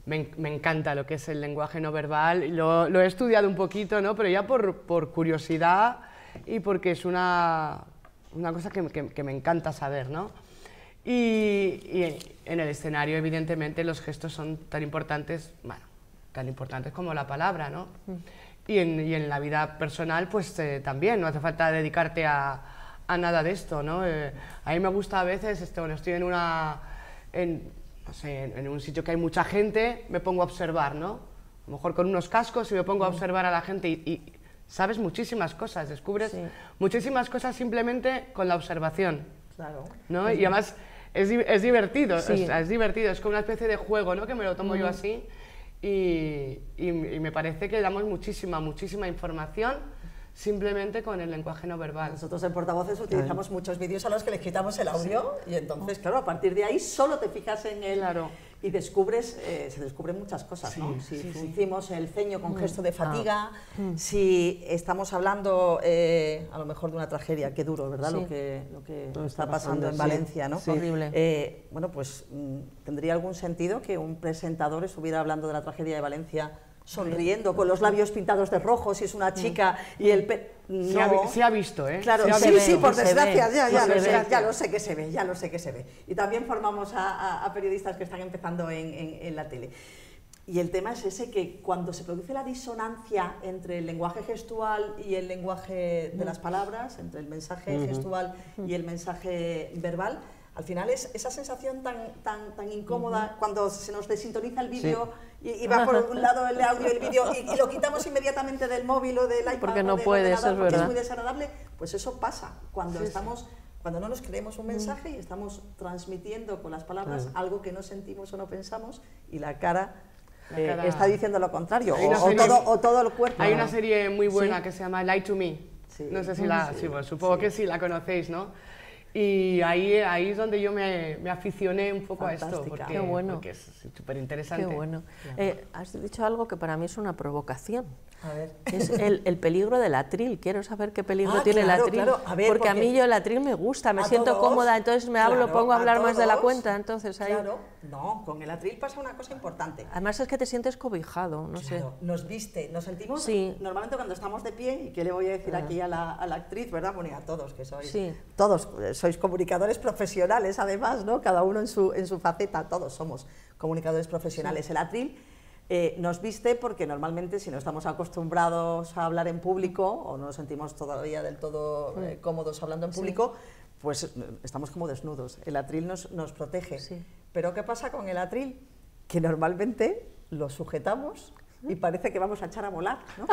me encanta lo que es el lenguaje no verbal. Lo he estudiado un poquito, ¿no? Pero ya por curiosidad y porque es una cosa que me encanta saber, ¿no? Y en el escenario, evidentemente, los gestos son tan importantes, bueno, tan importantes como la palabra, ¿no? Y en la vida personal, pues también, no hace falta dedicarte a nada de esto, ¿no? A mí me gusta a veces, bueno, estoy en un sitio que hay mucha gente, me pongo a observar, ¿no? A lo mejor con unos cascos y me pongo a observar a la gente y sabes muchísimas cosas, descubres muchísimas cosas simplemente con la observación. Claro. ¿No? Y además es divertido, o sea, es divertido, es como una especie de juego, ¿no? Que me lo tomo yo así y me parece que damos muchísima información simplemente con el lenguaje no verbal. Nosotros en Portavoces utilizamos muchos vídeos a los que les quitamos el audio y entonces, claro, a partir de ahí solo te fijas en él y descubres, se descubren muchas cosas, ¿no? Si fruncimos el ceño con gesto de fatiga, si estamos hablando a lo mejor de una tragedia, qué duro, ¿verdad? Lo que está pasando en Valencia, ¿no? Horrible. Bueno, pues tendría algún sentido que un presentador estuviera hablando de la tragedia de Valencia sonriendo, con los labios pintados de rojo, si es una chica, y el no. Se ha visto, ¿eh? Claro, sí, por desgracia, ya lo sé que se ve. Y también formamos a periodistas que están empezando en la tele. Y el tema es ese, que cuando se produce la disonancia entre el lenguaje gestual y el lenguaje de las palabras, entre el mensaje gestual y el mensaje verbal, al final es esa sensación tan incómoda cuando se nos desintoniza el vídeo y va por un lado el audio y el vídeo y lo quitamos inmediatamente del móvil o del iPad porque no o del puedes, ordenador, es porque verdad. es muy desagradable, pues eso pasa cuando cuando no nos creemos un mensaje y estamos transmitiendo con las palabras algo que no sentimos o no pensamos y la cara está diciendo lo contrario, o todo el cuerpo. Hay una serie muy buena que se llama Lie to Me. Sí. No sé si bueno, supongo que sí la conocéis, ¿no? Y ahí es donde yo me aficioné un poco a esto, Fantástica. porque, Qué bueno. porque es súper interesante. Qué bueno. Has dicho algo que para mí es una provocación. A ver. Es el peligro del atril. Quiero saber qué peligro tiene claro, el atril. claro. A ver, porque a mí el atril me gusta, me a siento todos, cómoda, entonces claro, pongo a hablar más de la todos, cuenta. Entonces ahí. Claro, no, con el atril pasa una cosa importante. Además es que te sientes cobijado, no sé. Claro, nos viste, nos sentimos, Sí. normalmente cuando estamos de pie, y qué le voy a decir aquí a la actriz, ¿verdad? Bueno, y a todos, que sois, Sí. todos sois comunicadores profesionales, además, ¿no? Cada uno en su faceta, todos somos comunicadores profesionales. El atril nos viste porque normalmente si no estamos acostumbrados a hablar en público o no nos sentimos todavía del todo cómodos hablando en público, pues estamos como desnudos. El atril nos protege. Sí. Pero ¿qué pasa con el atril? Que normalmente lo sujetamos y parece que vamos a echar a volar, ¿no?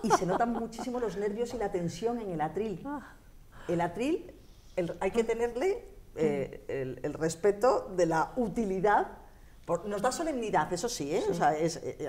Y se notan muchísimo los nervios y la tensión en el atril. El atril hay que tenerle el respeto de la utilidad. Nos da solemnidad, eso sí, ¿eh? O sea,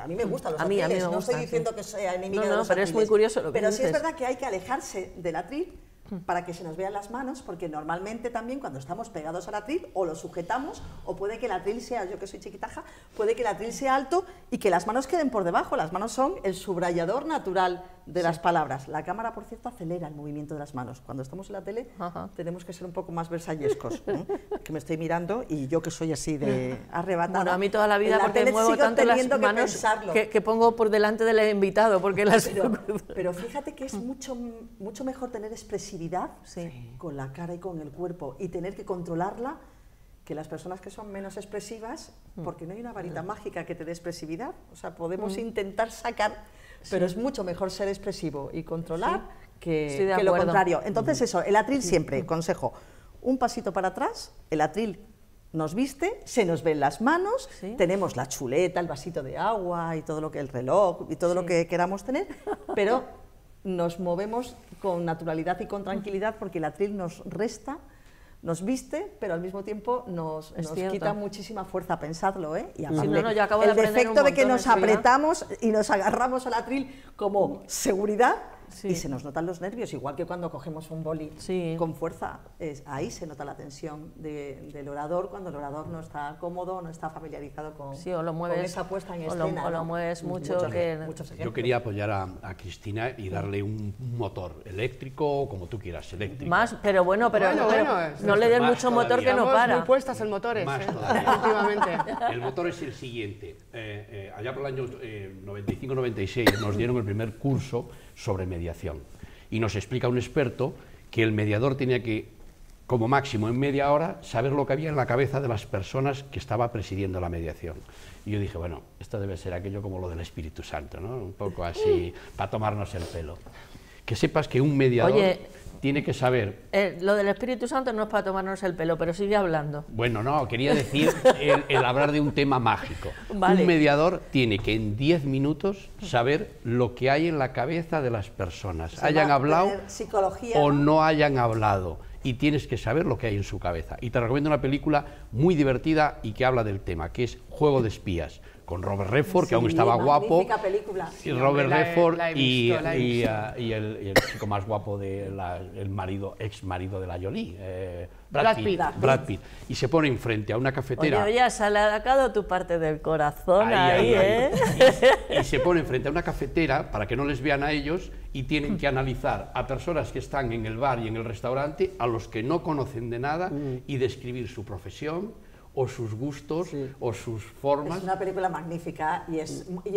a mí me gustan los atriles, a mí me no gusta, estoy diciendo que sea enemiga de No, los pero es atriles. muy curioso lo que Pero dices. sí es verdad que hay que alejarse del atril para que se nos vean las manos, porque normalmente también cuando estamos pegados al atril o lo sujetamos, o puede que el atril sea, yo que soy chiquitaja, puede que el atril sea alto y que las manos queden por debajo. Las manos son el subrayador natural de las palabras. La cámara, por cierto, acelera el movimiento de las manos. Cuando estamos en la tele tenemos que ser un poco más versallescos, ¿eh? Que me estoy mirando y yo que soy así de arrebatada. Bueno, a mí toda la vida en la porque tele muevo sigo tanto las teniendo que manos pensarlo. que pongo por delante del invitado, porque las... Pero fíjate que es mucho mejor tener expresividad Sí. con la cara y con el cuerpo y tener que controlarla que las personas que son menos expresivas, porque no hay una varita mágica que te dé expresividad. O sea, podemos intentar sacar, pero es mucho mejor ser expresivo y controlar Estoy de que lo acuerdo. contrario. Entonces eso, el atril siempre, consejo, un pasito para atrás, el atril nos viste, se nos ven las manos, Sí. tenemos la chuleta, el vasito de agua y todo lo que el reloj y todo lo que queramos tener, pero nos movemos con naturalidad y con tranquilidad porque el atril nos resta, nos viste, pero al mismo tiempo nos cierto. quita muchísima fuerza, pensadlo, ¿eh? Y aparte, no, yo acabo de el aprender defecto un de que montón nos en vida. apretamos y nos agarramos al atril como seguridad Sí. y se nos notan los nervios, igual que cuando cogemos un boli Sí. con fuerza. Ahí se nota la tensión del orador cuando el orador no está cómodo, no está familiarizado con, Sí, o lo con mueves, esa puesta en o escena. lo ¿no? mueves mucho. Muchos Yo ejemplos. quería apoyar a Cristina y darle un motor eléctrico o como tú quieras, eléctrico. Más, pero bueno, Bueno, no le des más mucho motor todavía. que no Estamos para. muy puestas en motores, Más ¿eh? todavía. Últimamente. El motor es el siguiente. Allá por el año 95-96 nos dieron el primer curso sobre mediación y nos explica un experto que el mediador tenía que, como máximo en media hora, saber lo que había en la cabeza de las personas que estaba presidiendo la mediación. Y yo dije, bueno, esto debe ser aquello como lo del Espíritu Santo, ¿no? Un poco así, para tomarnos el pelo. Que sepas que un mediador Oye, tiene que saber... Lo del Espíritu Santo no es para tomarnos el pelo, pero sigue hablando. Bueno, no, quería decir el hablar de un tema mágico. Vale. Un mediador tiene que en 10 minutos saber lo que hay en la cabeza de las personas, Se hayan va a hablado tener psicología, o ¿no? no hayan hablado. Y tienes que saber lo que hay en su cabeza. Y te recomiendo una película muy divertida y que habla del tema, que es Juego de Espías, con Robert Redford, que aún estaba guapo. Magnífica película. Y Robert la he- Redford la he y, visto, la he y, visto. y el chico más guapo de el ex marido de la Jolie, Brad Pitt. Brad Pitt. Y se pone enfrente a una cafetera. Oye, ya se le ha sacado tu parte del corazón Ahí, ¿eh? Y se pone enfrente a una cafetera para que no les vean a ellos y tienen que analizar a personas que están en el bar y en el restaurante, a los que no conocen de nada y describir su profesión o sus gustos o sus formas. Es una película magnífica y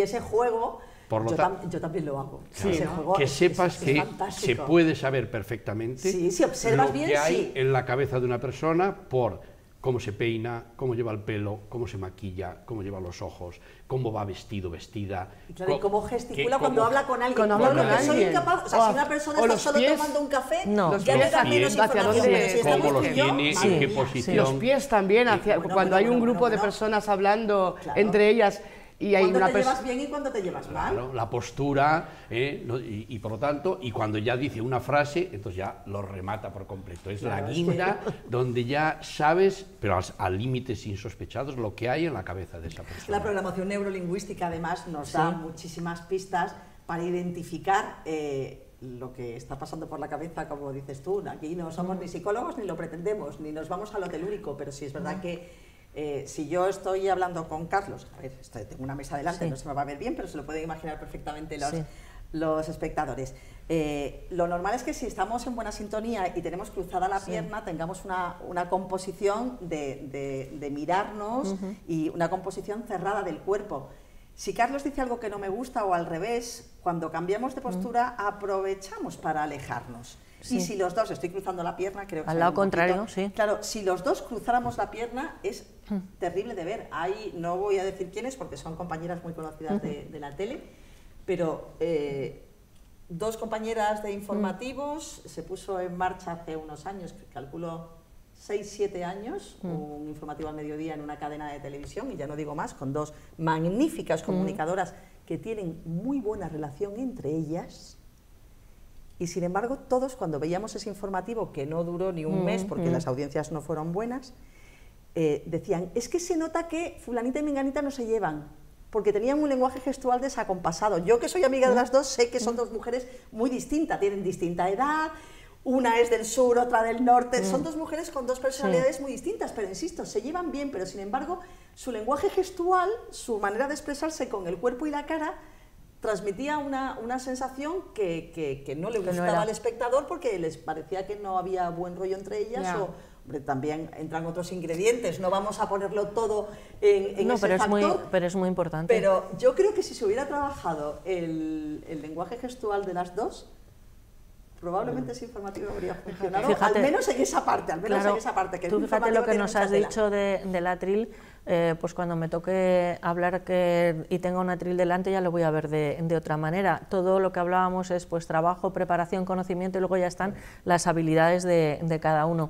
ese juego Por lo yo también lo hago. Claro, Ese juego que es sepas que se fantástico. puede saber perfectamente Sí, si observas lo bien, que hay sí. en la cabeza de una persona por cómo se peina, cómo lleva el pelo, cómo se maquilla, cómo lleva los ojos, cómo va vestido, vestida. Claro, y cómo gesticula cuando habla con alguien. Cuando habla con alguien. Soy incapaz, o sea, si una persona está solo tomando un café, ya me da menos información. Pero si cómo estamos los tú y yo, tiene, en qué posición. Los pies también, cuando hay un grupo de personas hablando entre ellas y hay cuando una te persona... llevas bien y cuando te llevas mal. Claro, la postura, y por lo tanto, y cuando ya dice una frase, entonces ya lo remata por completo. Es la guinda donde ya sabes, pero al límites insospechados, lo que hay en la cabeza de esa persona. La programación neurolingüística además nos da muchísimas pistas para identificar lo que está pasando por la cabeza, como dices tú. Aquí no somos ni psicólogos ni lo pretendemos, ni nos vamos a lo telúrico, pero sí es verdad que si yo estoy hablando con Carlos, a ver, tengo una mesa delante, no se me va a ver bien, pero se lo pueden imaginar perfectamente los espectadores. Lo normal es que si estamos en buena sintonía y tenemos cruzada la pierna, tengamos una composición de mirarnos y una composición cerrada del cuerpo. Si Carlos dice algo que no me gusta o al revés, cuando cambiamos de postura aprovechamos para alejarnos. Y si los dos, estoy cruzando la pierna, creo que... Al lado contrario, Claro, si los dos cruzáramos la pierna es terrible de ver. Ahí no voy a decir quiénes porque son compañeras muy conocidas de la tele, pero dos compañeras de informativos, se puso en marcha hace unos años, calculo 6-7 años, un informativo al mediodía en una cadena de televisión, y ya no digo más, con dos magníficas comunicadoras que tienen muy buena relación entre ellas. Y sin embargo, todos cuando veíamos ese informativo, que no duró ni un mes porque las audiencias no fueron buenas, decían, es que se nota que fulanita y menganita no se llevan, porque tenían un lenguaje gestual desacompasado. Yo, que soy amiga de las dos, sé que son dos mujeres muy distintas, tienen distinta edad, una es del sur, otra del norte, son dos mujeres con dos personalidades muy distintas, pero insisto, se llevan bien, pero sin embargo, su lenguaje gestual, su manera de expresarse con el cuerpo y la cara, transmitía una sensación que no le gustaba al espectador porque les parecía que no había buen rollo entre ellas o hombre, también entran otros ingredientes, no vamos a ponerlo todo en ese factor. Pero es muy importante. Pero yo creo que si se hubiera trabajado el lenguaje gestual de las dos, probablemente ese informativo habría funcionado, fíjate, al menos en esa parte, en esa parte. Que tú fíjate lo que nos has dicho del atril, pues cuando me toque hablar y tenga un atril delante ya lo voy a ver de otra manera. Todo lo que hablábamos es pues trabajo, preparación, conocimiento y luego ya están las habilidades de cada uno.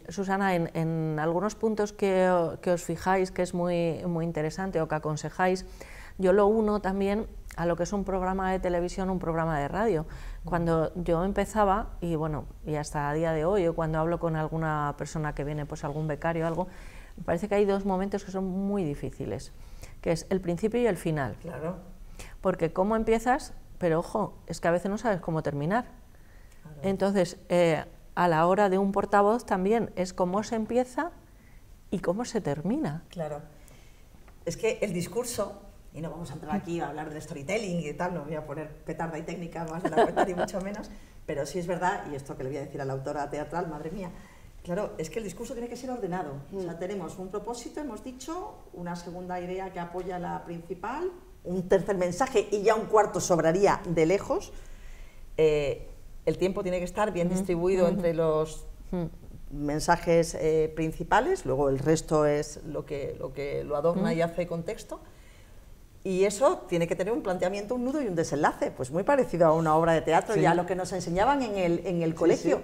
Susana, en algunos puntos que os fijáis que es muy interesante o que aconsejáis, yo lo uno también a lo que es un programa de televisión, un programa de radio. Cuando yo empezaba, y bueno, y hasta a día de hoy, o cuando hablo con alguna persona que viene, pues algún becario o algo, me parece que hay dos momentos que son muy difíciles, que es el principio y el final. Claro. Porque cómo empiezas, pero ojo, es que a veces no sabes cómo terminar. Claro. Entonces, a la hora de un portavoz también es cómo se empieza y cómo se termina. Claro. Es que el discurso, y no vamos a entrar aquí a hablar de storytelling y tal, no voy a poner petarda y técnica más de la cuenta ni mucho menos, pero sí es verdad, y esto que le voy a decir a la autora teatral, madre mía, claro, es que el discurso tiene que ser ordenado. O sea, tenemos un propósito, hemos dicho, una segunda idea que apoya la principal, un tercer mensaje y ya un cuarto sobraría de lejos. El tiempo tiene que estar bien distribuido entre los mensajes principales, luego el resto es lo que lo adorna y hace contexto. Y eso tiene que tener un planteamiento, un nudo y un desenlace, pues muy parecido a una obra de teatro y a lo que nos enseñaban en el colegio.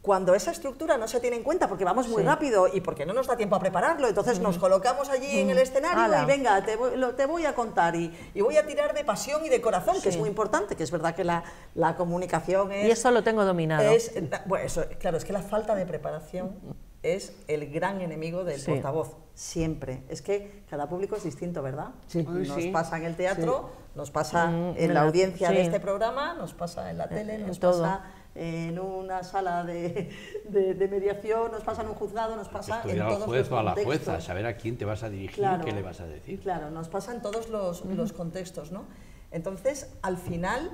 Cuando esa estructura no se tiene en cuenta, porque vamos muy rápido y porque no nos da tiempo a prepararlo, entonces nos colocamos allí en el escenario y venga, te voy a contar y voy a tirar de pasión y de corazón, que es muy importante, que es verdad que la comunicación es... Y eso lo tengo dominado. Bueno, claro, es que la falta de preparación es el gran enemigo del portavoz, siempre. Es que cada público es distinto, ¿verdad? Nos pasa en el teatro, nos pasa en la audiencia de este programa, nos pasa en la tele, nos pasa en una sala de mediación, nos pasa en un juzgado, nos pasa en todos los contextos. Al juez o a la jueza, saber a quién te vas a dirigir y qué le vas a decir. Claro, nos pasa en todos los contextos, ¿no? Entonces, al final,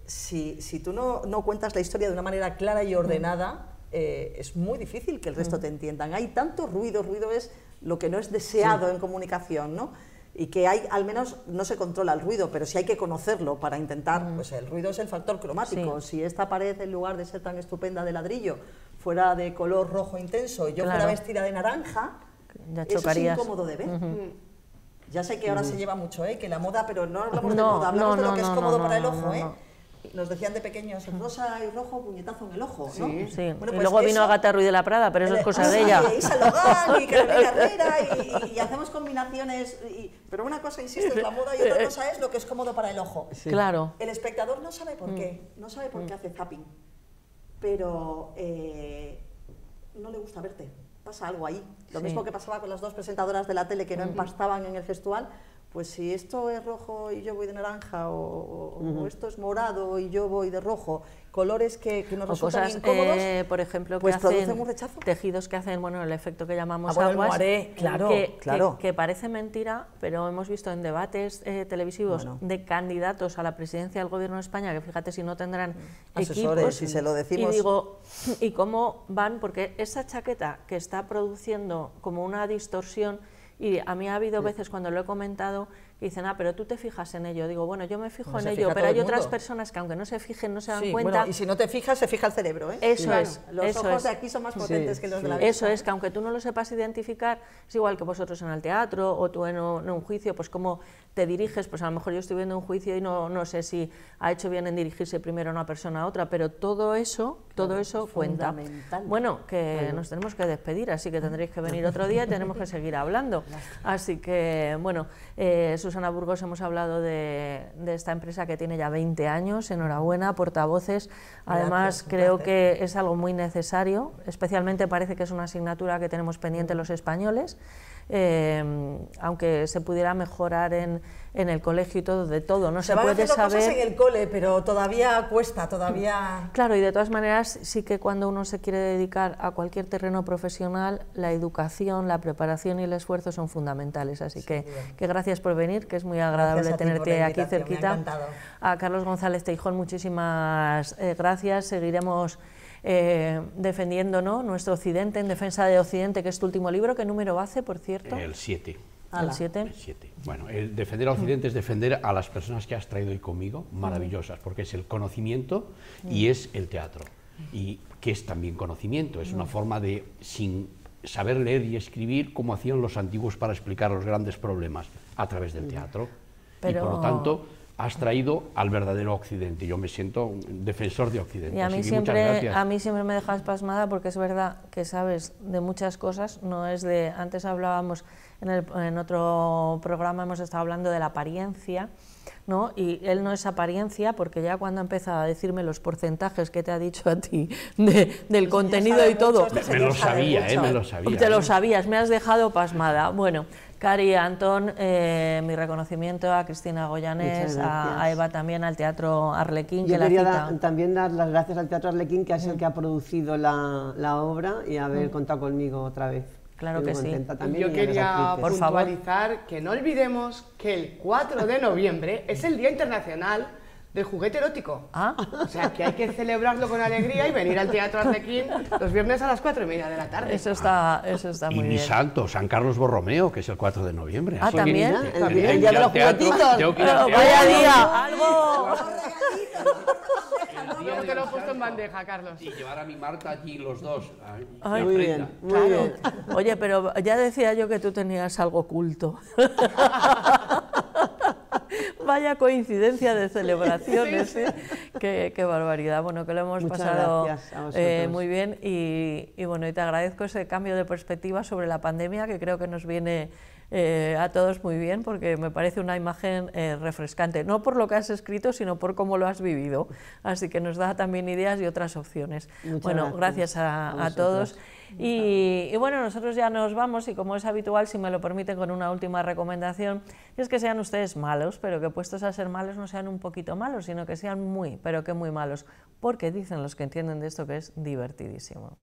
si tú no cuentas la historia de una manera clara y ordenada, es muy difícil que el resto te entiendan. Hay tanto ruido es lo que no es deseado en comunicación, ¿no? Y que al menos no se controla el ruido, pero sí hay que conocerlo para intentar, pues el ruido es el factor cromático. Si esta pared, en lugar de ser tan estupenda de ladrillo, fuera de color rojo intenso y yo Claro. fuera vestida de naranja, Ya eso chocarías. es incómodo de ver. Ya sé que ahora se lleva mucho, que la moda, pero no hablamos de No, moda, hablamos no, de lo que no, es no, cómodo no, para el no, ojo, no. Nos decían de pequeños, rosa y rojo, puñetazo en el ojo, ¿no? Sí. Sí, Bueno, y pues luego vino eso- Agatha Ruiz de la Prada, pero eso es cosa de sí, ella. Isa Logan y Carolina Herrera y hacemos combinaciones, pero una cosa, insisto, es la moda y otra cosa es lo que es cómodo para el ojo. Claro. El espectador no sabe por qué, no sabe por qué hace zapping, pero no le gusta verte, pasa algo ahí. Lo Sí. mismo que pasaba con las dos presentadoras de la tele que no empastaban en el gestual, pues si esto es rojo y yo voy de naranja, o esto es morado y yo voy de rojo, colores que nos O resultan cosas, incómodos, por ejemplo, pues que producen hacen un rechazo. tejidos que hacen, bueno, el efecto que llamamos bueno, el aguas, moaré, claro, claro. que parece mentira, pero hemos visto en debates televisivos Bueno. de candidatos a la presidencia del Gobierno de España, que fíjate si no tendrán Asesores, equipos, si se lo decimos. y digo, ¿y cómo van? Porque esa chaqueta que está produciendo como una distorsión, y a mí ha habido veces cuando lo he comentado que dicen, pero tú te fijas en ello. Digo, bueno, yo me fijo Bueno, en se ello, fija pero todo hay el otras mundo. personas que aunque no se fijen, no se dan Sí, cuenta. bueno, y si no te fijas, se fija el cerebro, ¿eh? Eso Claro, es, los eso ojos es. de aquí son más potentes Sí, que los sí. de la vista. Eso es, que aunque tú no lo sepas identificar, es igual que vosotros en el teatro o tú en un juicio, pues cómo te diriges, pues a lo mejor yo estoy viendo un juicio y no sé si ha hecho bien en dirigirse primero a una persona a otra, pero todo eso cuenta. fundamental. Bueno, que nos tenemos que despedir, así que tendréis que venir otro día y tenemos que seguir hablando. Así que, bueno, Susana Burgos, hemos hablado de esta empresa que tiene ya 20 años, enhorabuena, portavoces. Además, Gracias, un creo placer. que es algo muy necesario, especialmente parece que es una asignatura que tenemos pendiente los españoles, aunque se pudiera mejorar en el colegio y todo, de todo, no Se se van puede haciendo cosas saber. en el cole, pero todavía cuesta, todavía... Claro, y de todas maneras sí que cuando uno se quiere dedicar a cualquier terreno profesional, la educación, la preparación y el esfuerzo son fundamentales, así que gracias por venir, que es muy agradable Gracias a ti por tenerte la aquí invitación, me ha cerquita. encantado. A Carlos González Teijón, muchísimas gracias, seguiremos defendiendo, ¿no?, nuestro Occidente, en defensa de Occidente, que es tu último libro. ¿Qué número hace, por cierto? El 7. El 7. El 7. Bueno, el defender a Occidente es defender a las personas que has traído hoy conmigo, maravillosas, porque es el conocimiento y es el teatro. Y que es también conocimiento, es una forma de, sin saber leer y escribir, como hacían los antiguos para explicar los grandes problemas, a través del teatro. Pero- Y por lo tanto, has traído al verdadero Occidente. Yo me siento un defensor de Occidente. Y a Así mí, que muchas siempre, gracias. a mí siempre me dejas pasmada porque es verdad que sabes de muchas cosas, no es de... Antes hablábamos, en otro programa hemos estado hablando de la apariencia, ¿no? Y él no es apariencia porque ya cuando ha empezado a decirme los porcentajes que te ha dicho a ti del contenido sabe y todo... mucho, este Me lo señor sabe sabía, mucho. me lo sabía. Te lo sabías, me has dejado pasmada. Bueno, Cari, Antón, mi reconocimiento a Cristina Goyanés, Muchas gracias. a Eva también, al Teatro Arlequín, Yo que la quería cita... también dar las gracias al Teatro Arlequín, que es el que ha producido la obra, y haber contado conmigo otra vez. Claro Estoy que sí. contenta también, Yo y a las quería actrices. Por favor. puntualizar que no olvidemos que el 4 de noviembre es el Día Internacional del Juguete Erótico. Ah, O sea, que hay que celebrarlo con alegría y venir al Teatro Arlequín los viernes a las 4:30 de la tarde. eso está Y muy mi bien. santo, San Carlos Borromeo, que es el 4 de noviembre. Ah, Así que ¿también? tengo que También, ir el día de al los teatro, juguetitos. tengo que ir al Pero teatro. vaya día, algo... Yo te lo he puesto en bandeja, Carlos. Y llevar a mi Marta allí los dos. Ay, Muy bien, muy bien. Oye, pero ya decía yo que tú tenías algo oculto. Vaya coincidencia de celebraciones, ¿eh? Qué barbaridad. Bueno, que lo hemos Muchas pasado gracias a vosotros. muy bien y bueno, y te agradezco ese cambio de perspectiva sobre la pandemia, que creo que nos viene a todos muy bien, porque me parece una imagen refrescante, no por lo que has escrito, sino por cómo lo has vivido. Así que nos da también ideas y otras opciones. Muchas Bueno, gracias a vosotros. todos. Y bueno, nosotros ya nos vamos, y como es habitual, si me lo permiten, con una última recomendación, y es que sean ustedes malos, pero que puestos a ser malos no sean un poquito malos, sino que sean muy, pero que muy malos, porque dicen los que entienden de esto que es divertidísimo.